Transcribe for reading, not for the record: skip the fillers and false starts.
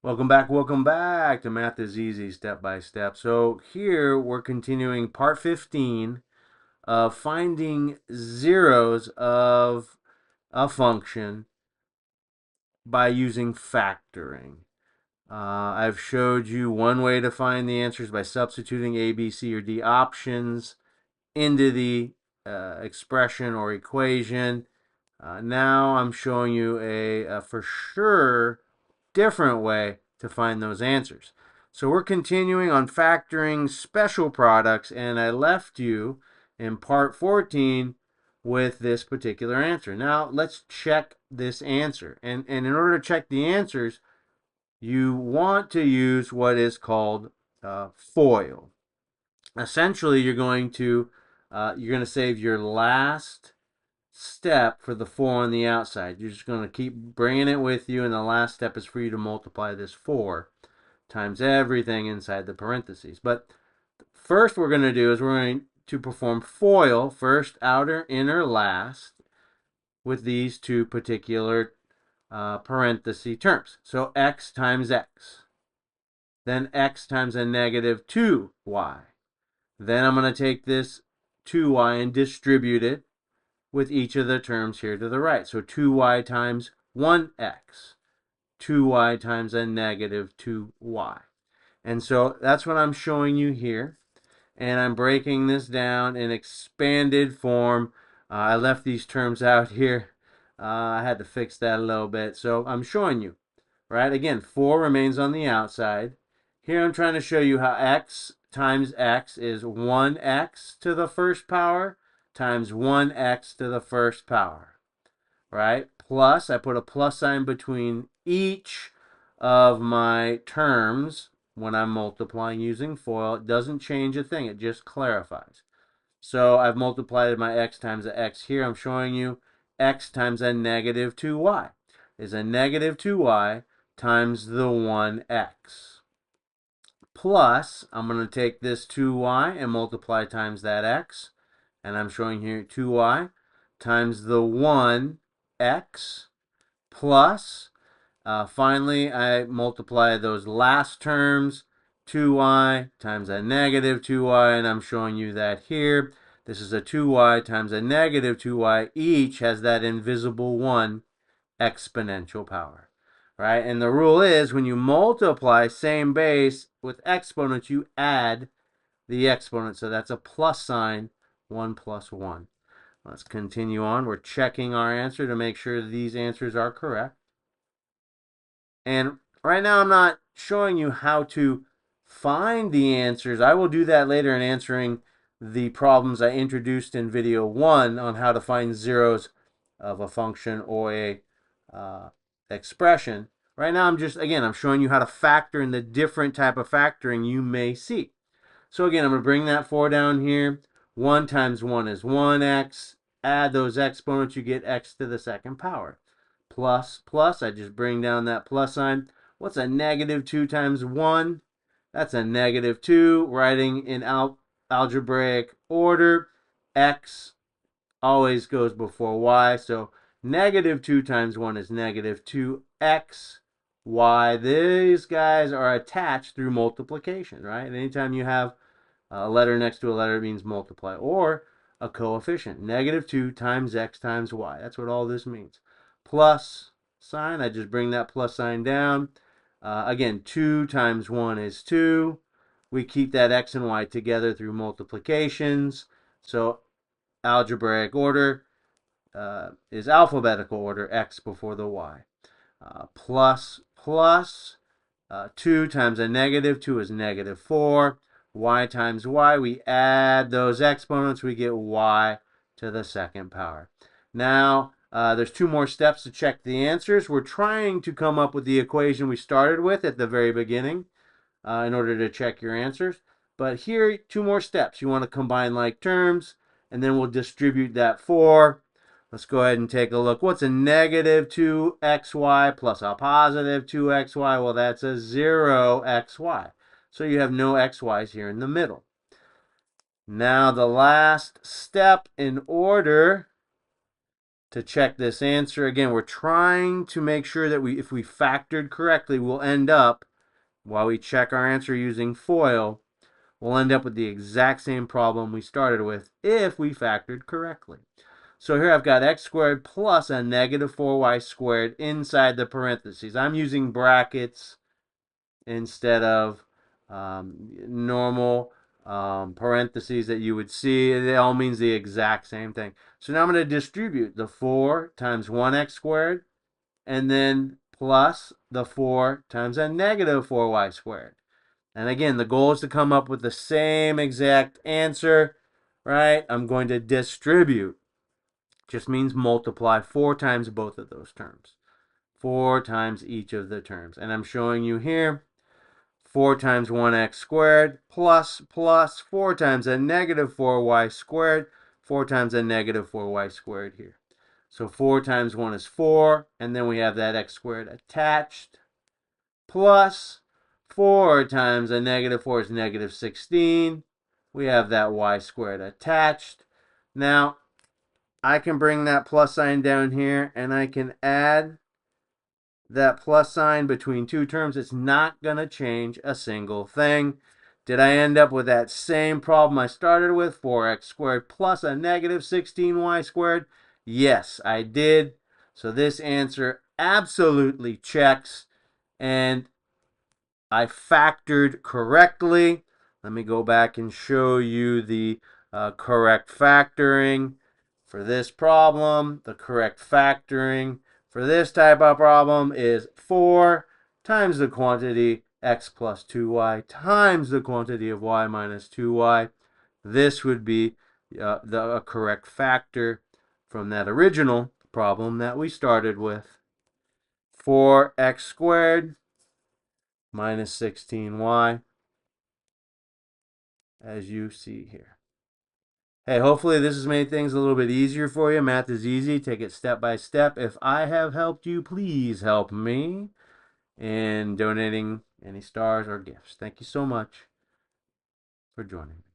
Welcome back to Math is Easy Step by Step. So here we're continuing part 15 of finding zeros of a function by using factoring. I've showed you one way to find the answers by substituting A, B, C, or D options into the expression or equation. Now I'm showing you a for sure different way to find those answers. So we're continuing on factoring special products, and I left you in part 14 with this particular answer. Now let's check this answer. And in order to check the answers, you want to use what is called FOIL. Essentially, you're going to save your last step for the 4 on the outside. You're just going to keep bringing it with you, and the last step is for you to multiply this 4 times everything inside the parentheses. But first we're going to do is we're going to perform FOIL, first, outer, inner, last, with these two particular parenthesis terms. So x times x. Then x times a negative 2y. Then I'm going to take this 2y and distribute it with each of the terms here to the right. So 2y times 1x, 2y times a negative 2y. And so that's what I'm showing you here. And I'm breaking this down in expanded form. I left these terms out here. I had to fix that a little bit. So I'm showing you, right? Again, 4 remains on the outside. Here I'm trying to show you how x times x is 1x to the first power times 1x to the first power, right? Plus, I put a plus sign between each of my terms when I'm multiplying using FOIL. It doesn't change a thing, it just clarifies. So I've multiplied my x times the x here. I'm showing you x times a negative 2y is a negative 2y times the 1x. Plus, I'm going to take this 2y and multiply times that x. And I'm showing here 2y times the 1x plus, finally, I multiply those last terms, 2y times a negative 2y, and I'm showing you that here. This is a 2y times a negative 2y. Each has that invisible 1 exponential power, right? And the rule is when you multiply same base with exponents, you add the exponent. So that's a plus sign, 1 plus 1. Let's continue on. We're checking our answer to make sure these answers are correct. And right now I'm not showing you how to find the answers. I will do that later in answering the problems I introduced in video 1 on how to find zeros of a function or a expression. Right now I'm showing you how to factor in the different type of factoring you may see. So again, I'm going to bring that 4 down here. 1 times 1 is 1x. Add those exponents, you get x to the second power. Plus, plus, I just bring down that plus sign. What's a negative 2 times 1? That's a negative 2. Writing in algebraic order, x always goes before y. So negative 2 times 1 is negative 2x. Y, these guys are attached through multiplication, right? Anytime you have a letter next to a letter means multiply, or a coefficient. Negative 2 times x times y. That's what all this means. Plus sign, I just bring that plus sign down. Again, 2 times 1 is 2. We keep that x and y together through multiplications. So algebraic order is alphabetical order, x before the y. Plus, plus, 2 times a negative 2 is negative 4. Y times y, we add those exponents, we get y to the second power. Now, there's 2 more steps to check the answers. We're trying to come up with the equation we started with at the very beginning in order to check your answers. But here, 2 more steps. You want to combine like terms, and then we'll distribute that 4. Let's go ahead and take a look. What's a negative 2xy plus a positive 2xy? Well, that's a 0xy. So you have no xy's here in the middle. Now the last step in order to check this answer. Again, we're trying to make sure that if we factored correctly, we'll end up, while we check our answer using FOIL, we'll end up with the exact same problem we started with if we factored correctly. So here I've got x squared plus a negative 4y squared inside the parentheses. I'm using brackets instead of normal parentheses that you would see. It all means the exact same thing. So now I'm going to distribute the 4 times 1x squared and then plus the 4 times a negative 4y squared. And again, the goal is to come up with the same exact answer, right? I'm going to distribute. Just means multiply 4 times both of those terms. 4 times each of the terms. And I'm showing you here 4 times 1x squared plus 4 times a negative 4y squared, 4 times a negative 4y squared here. So 4 times 1 is 4, and then we have that x squared attached, plus 4 times a negative 4 is negative 16. We have that y squared attached. Now, I can bring that plus sign down here, and I can add that plus sign between two terms. It's not going to change a single thing. Did I end up with that same problem I started with, 4x squared plus a negative 16y squared? Yes, I did. So this answer absolutely checks, and I factored correctly. Let me go back and show you the correct factoring for this problem. The correct factoring for this type of problem is 4 times the quantity x plus 2y times the quantity of y minus 2y. This would be the correct factor from that original problem that we started with. 4x squared minus 16y, as you see here. Hey, hopefully this has made things a little bit easier for you. Math is easy. Take it step by step. If I have helped you, please help me in donating any stars or gifts. Thank you so much for joining me.